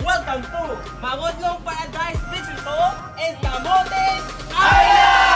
Welcome to Mangodlong Paradise Beach Resort and Camotes Island!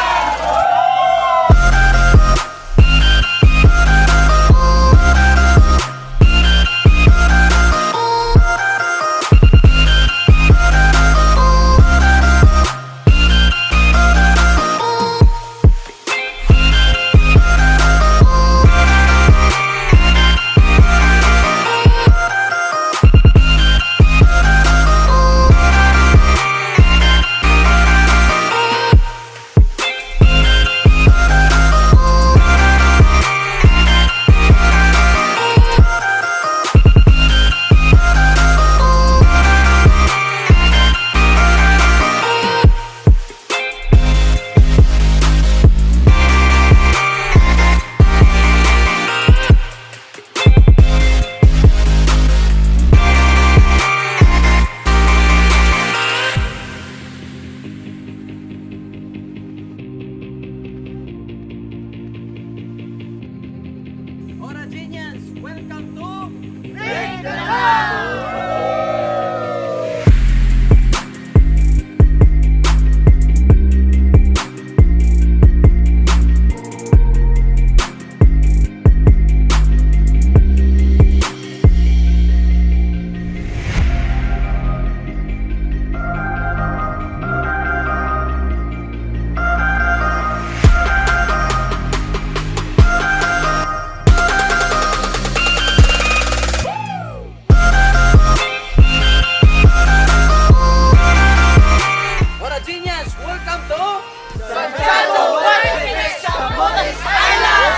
Oragenians, welcome to Big the Oragenians, welcome to Santiago Water Camotes Island!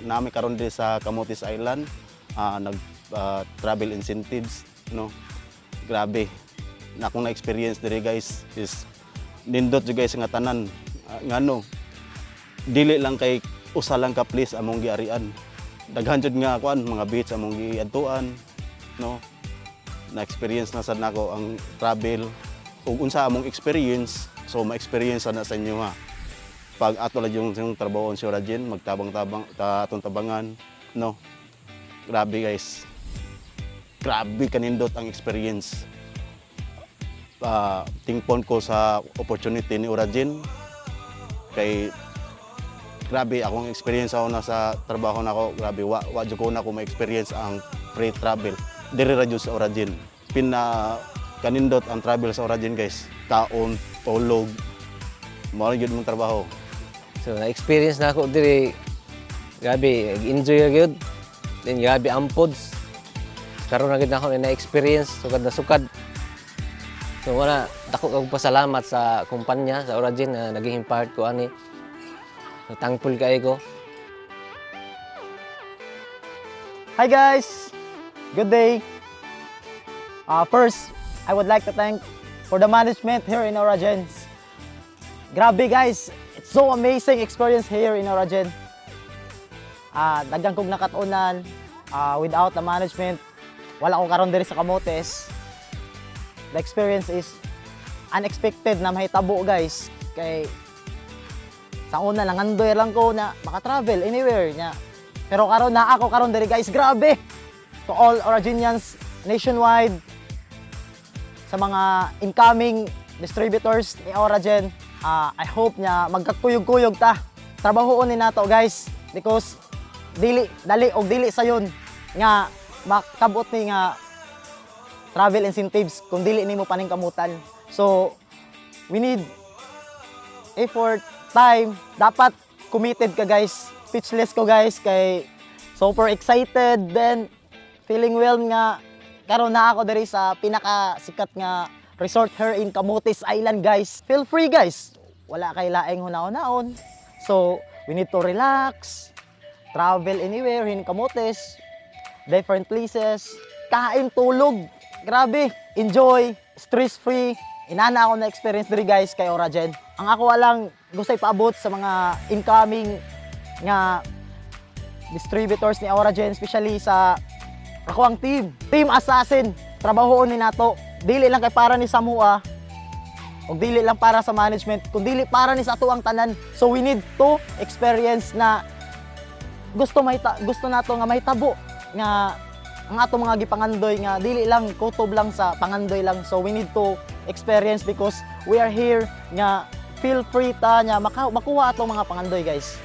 Nami karon din sa Camotes Island, nag-travel incentives, no. Grabe. Na akong na-experience diri guys is nindot jud guys nga tanan. Ngano dili lang kay usa lang ka place among giarian. Daghan jud nga kuan mga beach among giadtuan, no. Na-experience na sad nako ang travel ug unsa among experience, so ma-experience na sa inyo ha. Pag ato lang yung trabaho sa Oragin, magtabang-tabang atong tabangan, no. Grabe guys. Grabe kanindot ang experience. Tingpon ko sa opportunity ni Oragin. Kay grabe akong experience ako na sa trabaho nako. Grabe wa jud ko na ko ma-experience ang free travel. Diri ra jud sa Oragin. Kanindot ang travel sa Oragin guys. Kaon, tulog, mao jud mong trabaho. So na-experience na ako diri. Grabe, enjoy ra gyud. Then grabe ang pods. Karon na gid ako na-experience sukad na sukad. So wala dako kag pasalamat sa kumpanya sa Oragin na naging part ko ani. So, thankful kay ko. Hi guys, good day. First, I would like to thank for the management here in Oragin. Grabe guys, it's so amazing experience here in Oragin. Daghang kong nakatunan, without the management, wala ko karon diri sa Camotes. The experience is unexpected na mahitabo guys. Kay sa una lang andoy lang ko na maka-travel anywhere nya. Pero karon na ako karon diri guys, grabe. To all Originians nationwide, sa mga incoming distributors ni Oragen, I hope nya magkakuyog-kuyog ta. Trabahoon ni nato guys because dili dali og dili sayon nga makabot ni nga travel incentives kung dili nimo paning kamutan. So we need effort, time, dapat committed ka guys. Speechless ko guys kay super excited, then feeling well nga karon na ako diri sa pinakasikat nga resort here in Camotes Island guys. Feel free guys. Wala kay laing hunaon-hunaon. So, we need to relax, travel anywhere in Camotes, different places, kain, tulog. Grabe, enjoy, stress-free. Inana ako na experience diri guys kay Oragen. Ang ako walang gusto ipaabot sa mga incoming nga distributors ni Oragen, especially sa ako ang Team Assassin. Trabahoon ni nato. Dili lang kay para ni Samua, o dili lang para sa management, kundi para ni sa ato ang tanan. So we need to experience na gusto nato nga mahitabo nga ang ato mga gipangandoy nga dili lang kutob lang sa pangandoy lang. So we need to experience because we are here nga feel free ta nya makuha atong mga pangandoy guys.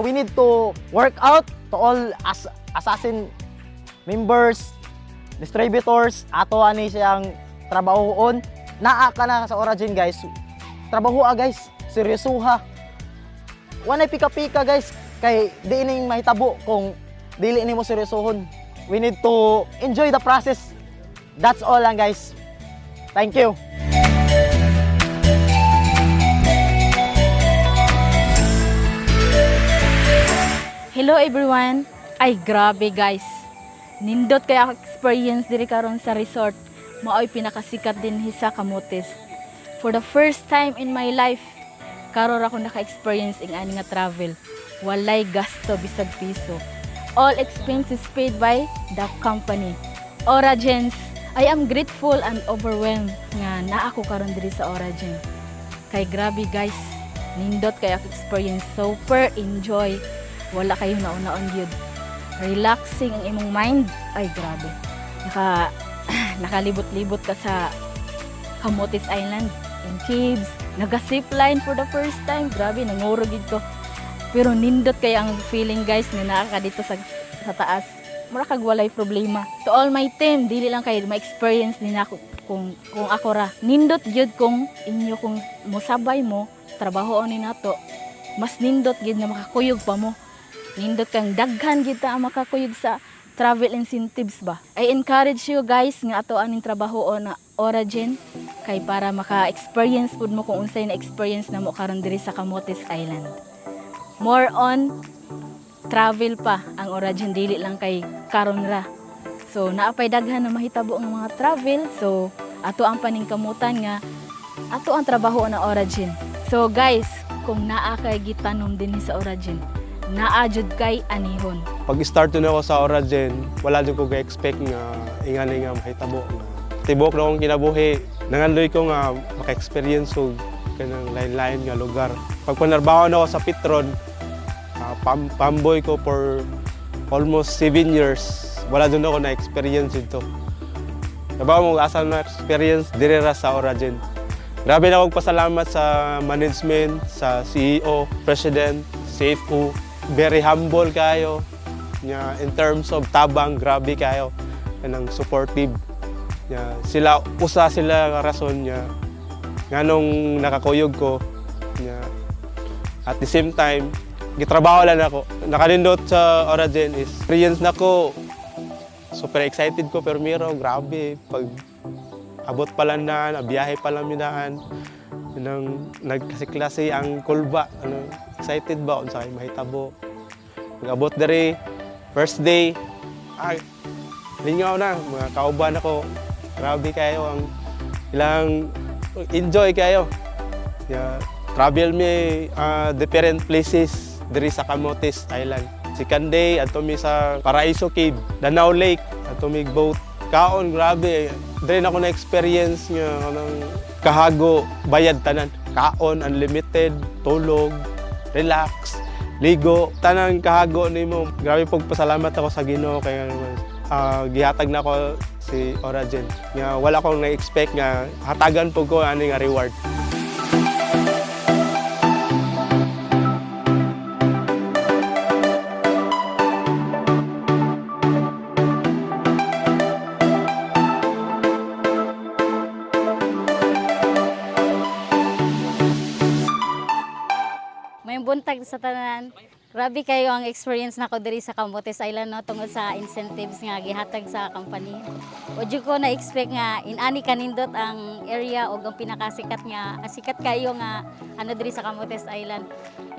We need to work out to all assassin members, distributors, ato ani siyang trabahoon. Naa ka na sa Oragen guys. Trabaho guys, seryosuha. Wanay pika-pika guys kay di ning mahitabo kung dili nimo seryosohon. We need to enjoy the process. That's all lang guys. Thank you. Hello everyone. Ay grabe guys. Nindot kaya ako experience diri karon sa resort. Mao'y pinakasikat din sa Camotes. For the first time in my life, karon ako naka-experience ing ani nga travel. Walay gasto bisag piso. All expenses paid by the company. Oragens, I am grateful and overwhelmed nga naa ako karon diri sa Oragen. Kay grabe guys, nindot kay ako experience, super enjoy. Wala kayo nauna-on gyud. Relaxing ang imong mind. Ay grabe. Nakalibot-libot ka sa Camotes Island in caves. Naga-zipline for the first time. Grabe, nangurugid ko. Pero nindot kaya ang feeling guys na nakaka dito sa taas. Mura kag walay problema. To all my team, dili lang kayo ma-experience din ako kung ako ra. Nindot gyud kung inyo kung mosabay mo, trabahoon ni nato. Mas nindot gyud na makakuyog pa mo. Nindot kang daghan gyud ta ang makakuyog sa travel incentives ba. I encourage you guys nga ato aning trabahoon na Oragen kay para maka-experience pud mo kung unsay na experience na mo karon diri sa Camotes Island. More on travel pa ang Oragen, dili lang kay karon ra. So naapay daghan na mahitabo ang mga travel. So ato ang paningkamutan nga ato ang trabaho na Oragen. So guys, kung naa kay gitanom din sa Oragen, naa jud kay anihon. Pag-start na ako sa Oragen, wala din ko ga-expect nga ingani nga mahitabo nga tibok na akong kinabuhi. Nangandoy ko nga maka-experience og kanang lain-lain nga lugar. Pag panarbaho na ako sa Petron, pamboy ko for almost 7 years. Wala din ako na-experience ito. Nabaw mo asa na experience dire ra sa Oragen. Grabe na akong pasalamat sa management, sa CEO, President, CFO. Very humble kayo. In terms of tabang, grabe kayo. Kanang supportive. Sila nga rason niya. Nganong nakakuyog ko. At the same time, gitrabaho lang ako. Nakalindot sa Oragen is experience na ko. Super excited ko pero miro, grabe. Pag abot pa lang daan, biyahe pa lang yung daan. Nagklase-klase ang kulba. Excited ba kung sa'yo mahitabo. Pag-abot dari, first day, lingaw na, mga kauban ako. Grabe kayo, ang ilang enjoy kayo. Travel me different places diri sa Camotes Island. Second day, ato mi sa Paraiso Cave, Danao Lake, ato mi boat. Kaon, grabe. Diri na ako na-experience nga kahago, bayad tanan. Kaon, unlimited, tulog, relax. ligo, tanang kahago nimo. Grabe pog pasalamat ako sa Ginoo kay gihatag na ako si Oragen. Nga wala akong na-expect nga hatagan pog ko ani nga reward. May buntag sa tanan. Grabe kayo ang experience nako diri sa Camotes Island no tungod sa incentives nga gihatag sa company. Ojo ko na expect nga inani kanindot ang area o ang pinakasikat nga sikat kayo nga ano diri sa Camotes Island.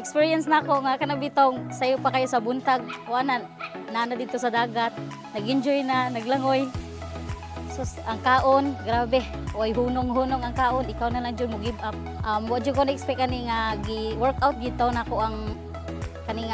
Experience nako nga kanabitong sayo pa kayo sa buntag, wanan nana dito sa dagat, nag-enjoy na, naglangoy. Sus, ang kaon, grabe. Oy, hunong-hunong ang kaon, ikaw na lang dyan mo give up. Ojo ko na expect ani nga gi-workout gito nako ang kaning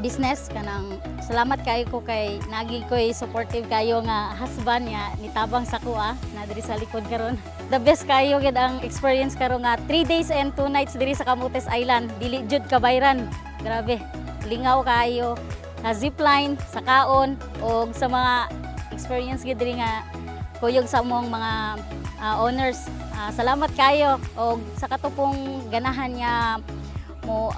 business kanang salamat kayo ko kay nagi ko'y supportive kayo nga husband niya nitabang sa kuha na diri sa likod karon. The best kayo gid ang experience karon nga 3 days and 2 nights diri sa Camotes Island. Dili jud kabayran. Grabe. Lingaw kayo. Zipline sa kaon o sa mga experience gid diri nga kuyog sa among mga owners. Salamat kayo og sa katupong ganahan niya mo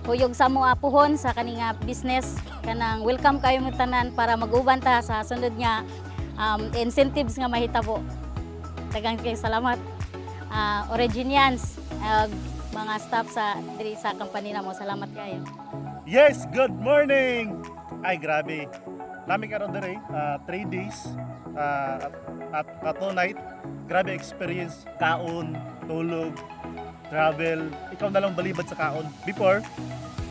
kuyog sa mga puhon sa kaninga business kanang welcome kayo mo tanan para mag-uban ta sa sunod nga incentives nga mahitabo. Daghang kay salamat Originians mga staff sa diri sa company namo, salamat kayo. Yes, good morning! Ay, grabe. Nami karon dere 3 days at 2 night. Grabe experience, kaon, tulog, travel. Ikaw na lang balibad sa kaon. Before,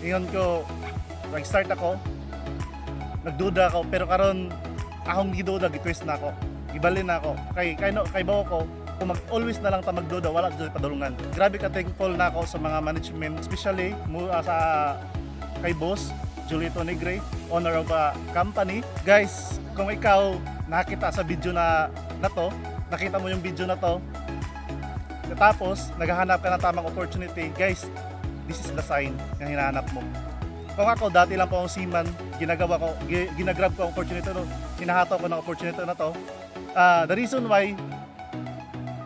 ingon ko, nag-start ako, nagduda ako, pero karon akong giduda, gitwist na ako. Gibalin na ako. Kay bawo ko, kung always na lang ta magduda, wala dito padulungan. Grabe ka thankful na ako sa mga management, especially sa kay boss, Julito Negre, owner of a company. Guys, kung ikaw nakita sa video na to, nakita mo yung video na to, tapos naghahanap ka ng tamang opportunity, guys, this is the sign na hinahanap mo. Kung ako, dati lang po akong seaman, ginagrab ko ang opportunity no, hinahataw ko ng opportunity na to. The reason why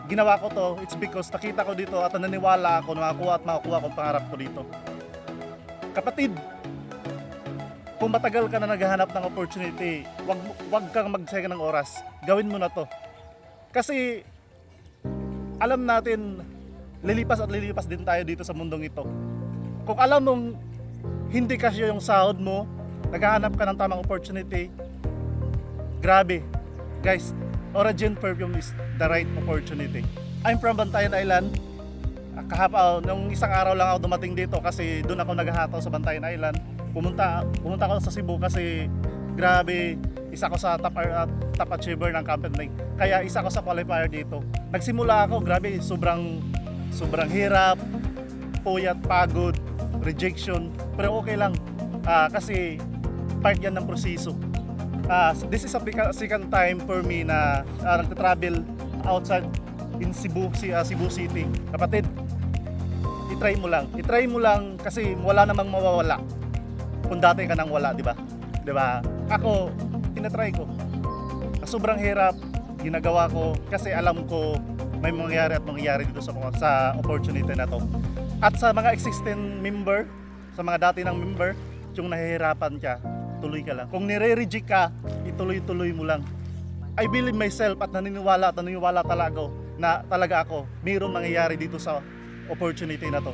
ginawa ko to, it's because nakita ko dito at naniniwala ako na makukuha ko ang pangarap ko dito. Kapatid, kung matagal ka na naghahanap ng opportunity, wag kang magsayang ng oras. Gawin mo na to. Kasi alam natin, lilipas at lilipas din tayo dito sa mundong ito. Kung alam mong hindi kasi yung sahod mo, naghahanap ka ng tamang opportunity, grabe. Guys, Oragen Perfume is the right opportunity. I'm from Bantayan Island. Nung isang araw lang ako dumating dito kasi doon ako naghahataw sa Bantayan Island. Pumunta ako sa Cebu kasi grabe, isa ko sa top achiever ng company. Kaya isa ko sa qualifier dito. Nagsimula ako, grabe, sobrang hirap, puyat, pagod, rejection. Pero okay lang kasi part yan ng proseso. This is a second time for me na nagta-travel outside in Cebu City. Kapatid, i-try mo lang kasi wala namang mawawala. Kung dati ka nang wala, di ba? Di ba? Ako, tinatry ko. Sobrang hirap, ginagawa ko kasi alam ko may mangyayari dito sa opportunity na to. At sa mga existing member, sa mga dati ng member, yung nahihirapan ka, tuloy ka lang. Kung nire-reject ka, ituloy-tuloy mo lang. I believe myself at naniniwala talaga ako, mayroong mangyayari dito sa opportunity na to.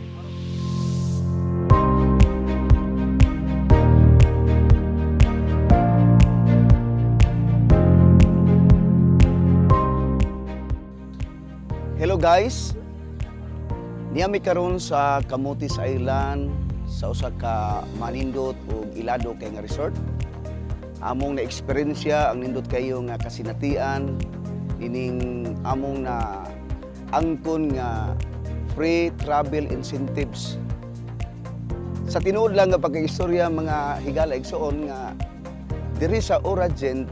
Hello guys, niyami karon sa Camotes Island sa usa ka manindot ug ilado kay nga resort. Among na eksperyensya ang nindot kayo nga kasinatian ining among na angkon nga free travel incentives. Sa tinuod lang nga pagkaistorya mga higala igsoon nga diri sa Oragen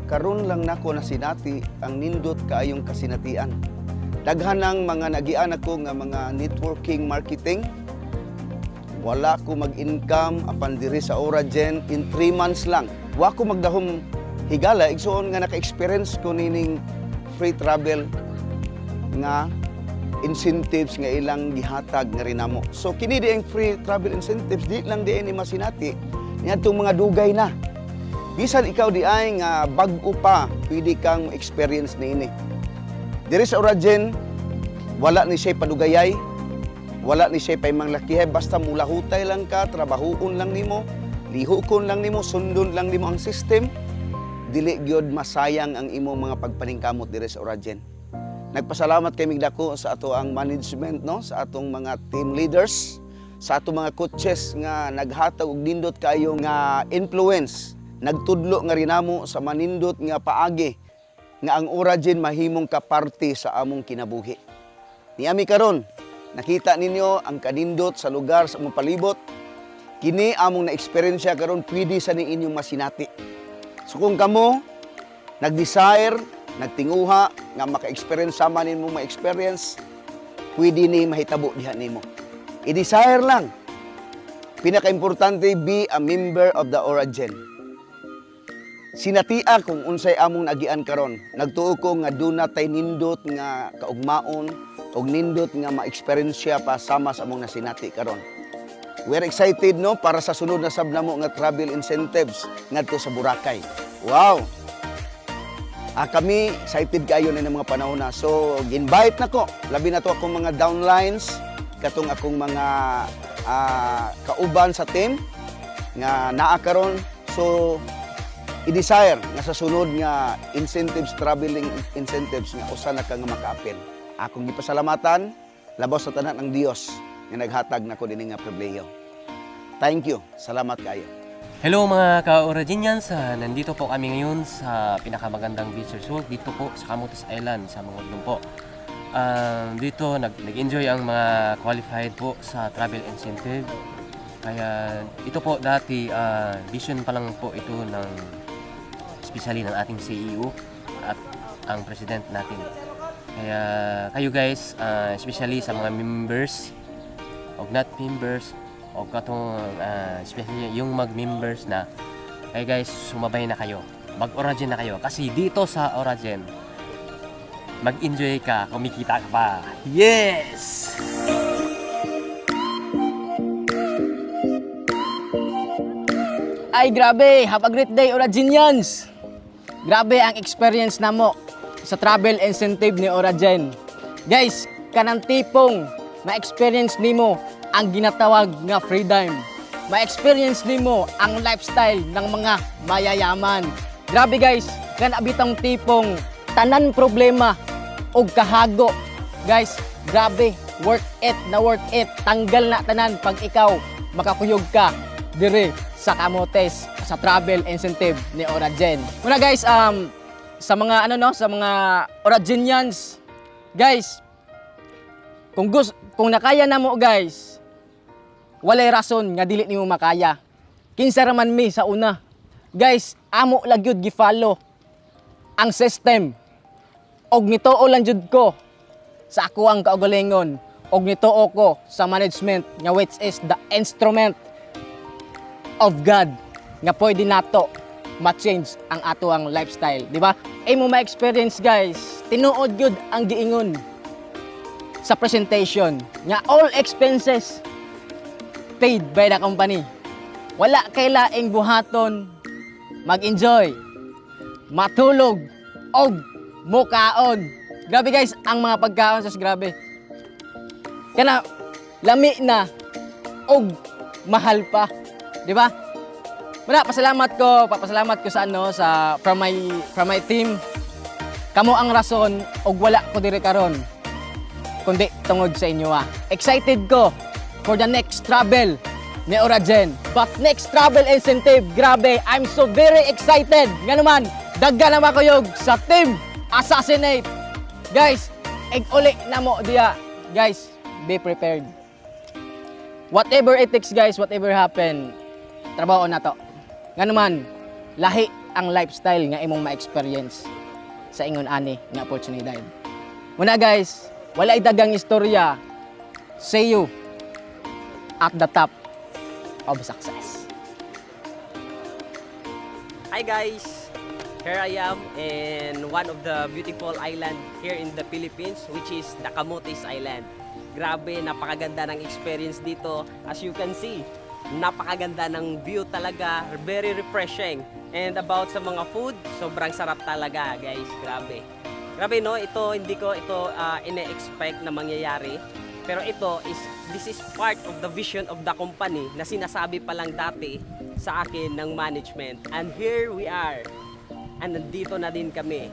karon lang nako nasinati ang nindot kaayong kasinatian. Daghan ng mga nagian ako nga mga networking marketing. wala ko mag-income apan diri sa Oragen in 3 months lang. Wa ko magdahom higala igsoon nga naka-experience ko nining free travel nga incentives nga ilang gihatag nga rinamo. So kini di ang free travel incentives di lang di ni masinati niadtong mga dugay na. Bisan ikaw di ay nga bag-o pa pwede kang experience niini. Diri sa Oragen wala ni siya padugayay, wala ni siya paymanglakihey, basta mulahutay lang ka, trabahoon lang nimo, lihukon lang nimo, sundon lang nimo ang system, dili gyud masayang ang imong mga pagpaningkamot diri sa Oragen. Nagpasalamat kay migdako sa ato ang management, no, sa atong mga team leaders, sa atong mga coaches nga naghatag og nindot kayo nga influence, nagtudlo nga rinamo sa manindot nga paagi nga ang Oragen mahimong kaparte sa among kinabuhi. Niami karon, nakita ninyo ang kanindot sa lugar sa among palibot. Kini among na-experience karon pwede sa ni inyong masinati. So kung kamo nag-desire, nagtinguha nga maka-experience sama nimo ma-experience, pwede ni mahitabo diha nimo. I-desire lang. Pinaka-importante, be a member of the Oragen. Sinatia kung unsay among nagian karon. Nagtuo ko nga duna tay nindot nga kaugmaon og nindot nga ma-experience pa sama sa among nasinati karon. We're excited no para sa sunod na sab namo nga travel incentives ngadto sa Boracay. Wow. Kami excited kayo na ng mga panahon na. So ginvite nako labi na to akong mga downlines katong akong mga kauban sa team nga naa karon. So i-desire nga sa sunod nga incentives, traveling incentives nga usa na ka nga maka-apil. Akong gipasalamatan, labos sa tanan ang Dios nga naghatag nako dinhi nga pribilehiyo. Thank you. Salamat kayo. Hello mga ka-Oragenians, nandito po kami ngayon sa pinakamagandang beach resort dito po sa Camotes Island sa Mangodlong po. Dito nag-enjoy ang mga qualified po sa travel incentive. Kaya ito po dati vision pa lang po ito ng especially ng ating CEO at ang president natin. Kaya kayo guys, especially sa mga members o not members o katong especially yung mag-members na, kaya guys, sumabay na kayo, mag-Oragen na kayo kasi dito sa Oragen mag-enjoy ka, kumikita ka pa. Yes! Ay grabe, have a great day Oragenians! Grabe ang experience namo sa travel incentive ni Oragen. Guys, kanang tipong ma-experience nimo ang ginatawag nga freedom. Ma-experience nimo ang lifestyle ng mga mayayaman. Grabe guys, kanabitang tipong tanan problema og kahago. Guys, grabe, worth it na worth it. Tanggal na tanan pag ikaw makakuyog ka dire sa Camotes sa travel incentive ni Oragen. Una guys, sa mga sa mga Oragenians, guys, kung nakaya na mo guys, walay rason nga dili nimo makaya. Kinsa raman mi sa una. Guys, amo lang gyud gi-follow ang system. Og nituo lang jud ko sa ako ang kaugalingon. Og nituo ko sa management nga which is the instrument of God nga pwede nato ma-change ang ato ang lifestyle, di ba? Mo ma-experience guys, tinuod gyud ang giingon sa presentation nga all expenses paid by the company. Wala kay laing buhaton, mag-enjoy, matulog, og mukaon. Grabe guys, ang mga pagkaon sa grabe. Kana lami na og mahal pa, di ba? Papasalamat ko sa from my team. Kamo ang rason og wala ko diri karon kundi tungod sa inyo. Excited ko for the next travel ni Oragen. But next travel incentive, grabe, I'm so very excited. Nga naman, dagga na makuyog sa team Assassinate. Guys, uli na mo diya. Guys, be prepared. Whatever it takes guys, whatever happen, trabaho na to. Nga naman, lahi ang lifestyle nga imong ma-experience sa ingon ani nga opportunity. Muna guys, wala dagang istorya. See you at the top of success. Hi guys! Here I am in one of the beautiful island here in the Philippines, which is the Camotes Island. Grabe, napakaganda ng experience dito. As you can see, napakaganda ng view talaga, very refreshing. And about sa mga food, sobrang sarap talaga guys, grabe. Grabe no, hindi ko ito ine-expect na mangyayari. Pero this is part of the vision of the company na sinasabi pa lang dati sa akin ng management. And here we are. And nandito na din kami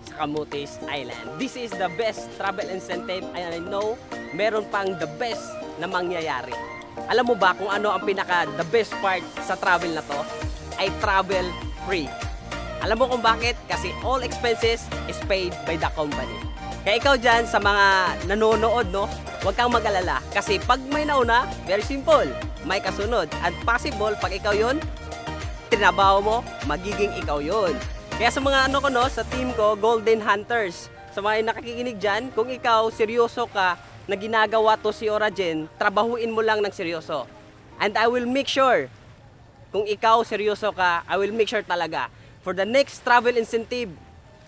sa Camotes Island. This is the best travel incentive and I know meron pang the best na mangyayari. Alam mo ba kung ano ang the best part sa travel na to? Ay travel free. Alam mo kung bakit? Kasi all expenses is paid by the company. Kaya ikaw dyan sa mga nanonood, no, huwag kang mag-alala. Kasi pag may nauna, very simple, may kasunod. At possible, pag ikaw yun, trinabaho mo, magiging ikaw yun. Kaya sa mga sa team ko, Golden Hunters, sa mga nakikinig dyan, kung ikaw seryoso ka na ginagawa to si Oragen, trabahuin mo lang ng seryoso. And I will make sure, kung ikaw seryoso ka, I will make sure talaga, for the next travel incentive,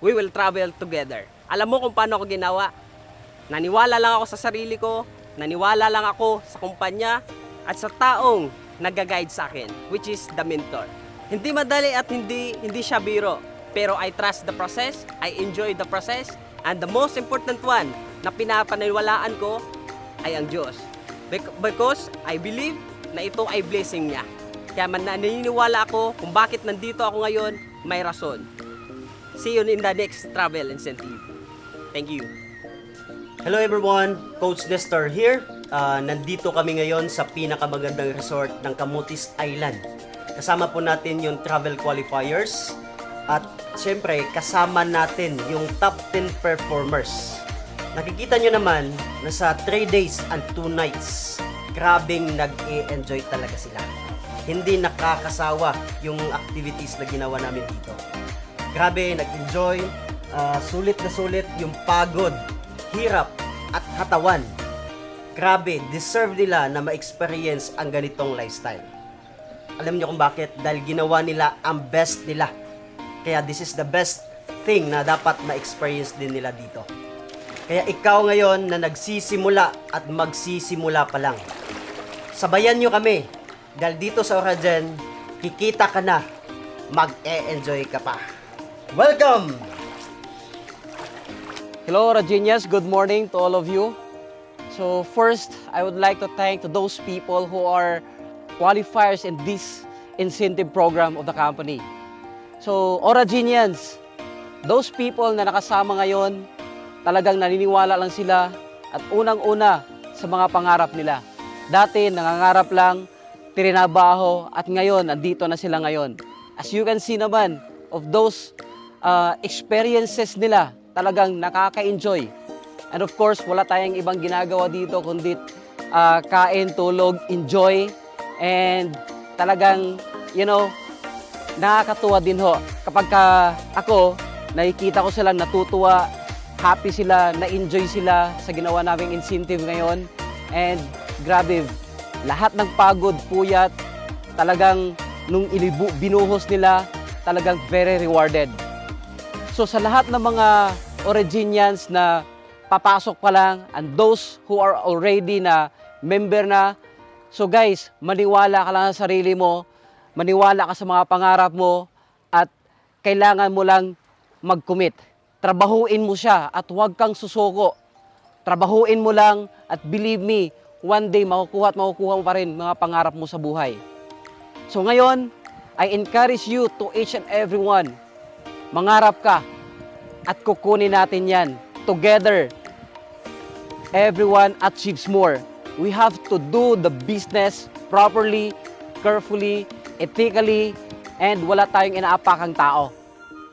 we will travel together. Alam mo kung paano ako ginawa? Naniwala lang ako sa sarili ko, naniwala lang ako sa kumpanya, at sa taong nag-guide sa akin, which is the mentor. Hindi madali at hindi siya biro. Pero I trust the process, I enjoy the process, and the most important one na pinapaniwalaan ko ay ang Diyos. Because I believe na ito ay blessing niya. Kaya naniniwala ako kung bakit nandito ako ngayon, may rason. See you in the next travel incentive. Thank you. Hello everyone, Coach Nestor here. Nandito kami ngayon sa pinakamagandang resort ng Camotes Island. Kasama po natin yung travel qualifiers at syempre kasama natin yung top 10 performers. Nakikita nyo naman na sa 3 days and 2 nights, grabing nag-e-enjoy talaga sila. Hindi nakakasawa yung activities na ginawa namin dito. Grabe, nag-enjoy, sulit na sulit yung pagod, hirap at katawan. Grabe, deserve nila na ma-experience ang ganitong lifestyle. Alam niyo kung bakit? Dahil ginawa nila ang best nila. Kaya this is the best thing na dapat ma-experience din nila dito. Kaya ikaw ngayon na nagsisimula at magsisimula pa lang, sabayan nyo kami. Dahil dito sa Oragen, kikita ka na, mag-e-enjoy ka pa. Welcome! Hello Oragenians, good morning to all of you. So first, I would like to thank to those people who are qualifiers in this incentive program of the company. So Oragenians, those people na nakasama ngayon, talagang naniniwala lang sila at unang-una sa mga pangarap nila. Dati nangangarap lang, trinabaho at ngayon, andito na sila ngayon. As you can see naman, of those experiences nila, talagang nakaka-enjoy. And of course, wala tayong ibang ginagawa dito kundi kain, tulog, enjoy. And talagang, nakakatuwa din ho. Kapag ako, nakikita ko silang natutuwa, happy sila, na-enjoy sila sa ginawa naming incentive ngayon. And grabe, lahat ng pagod, puyat, talagang nung binuhos nila, talagang very rewarded. So sa lahat ng mga Oragenians na papasok pa lang and those who are already na member na, so guys, maniwala ka lang sa sarili mo, maniwala ka sa mga pangarap mo at kailangan mo lang mag-commit. Trabahuin mo siya at huwag kang susuko. Trabahuin mo lang at believe me, one day makukuha mo pa rin mga pangarap mo sa buhay. So ngayon, I encourage you to each and every one, mangarap ka at kukunin natin yan. Together, everyone achieves more. We have to do the business properly, carefully, ethically, and wala tayong inaapakang tao.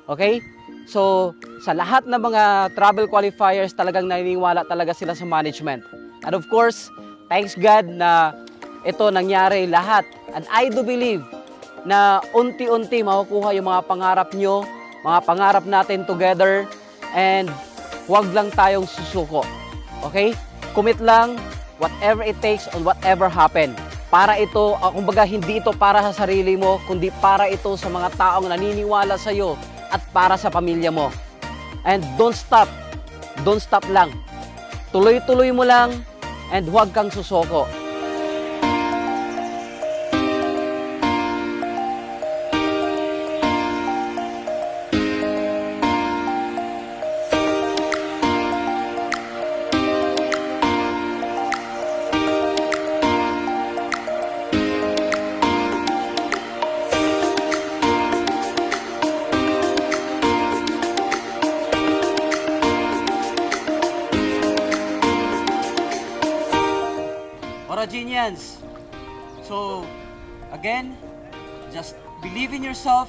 Okay? So, sa lahat ng mga travel qualifiers, talagang naniniwala talaga sila sa management. And of course, thanks God na ito nangyari lahat. And I do believe na unti-unti makukuha yung mga pangarap nyo, mga pangarap natin together, and huwag lang tayong susuko. Okay? Commit lang, whatever it takes on whatever happen. Para ito, kumbaga hindi ito para sa sarili mo, kundi para ito sa mga taong naniniwala sa iyo at para sa pamilya mo. And don't stop lang. Tuloy-tuloy mo lang and huwag kang susoko. Oragenians. So, again, just believe in yourself,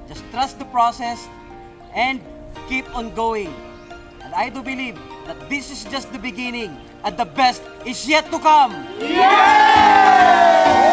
just trust the process, and keep on going. And I do believe that this is just the beginning, and the best is yet to come. Yeah!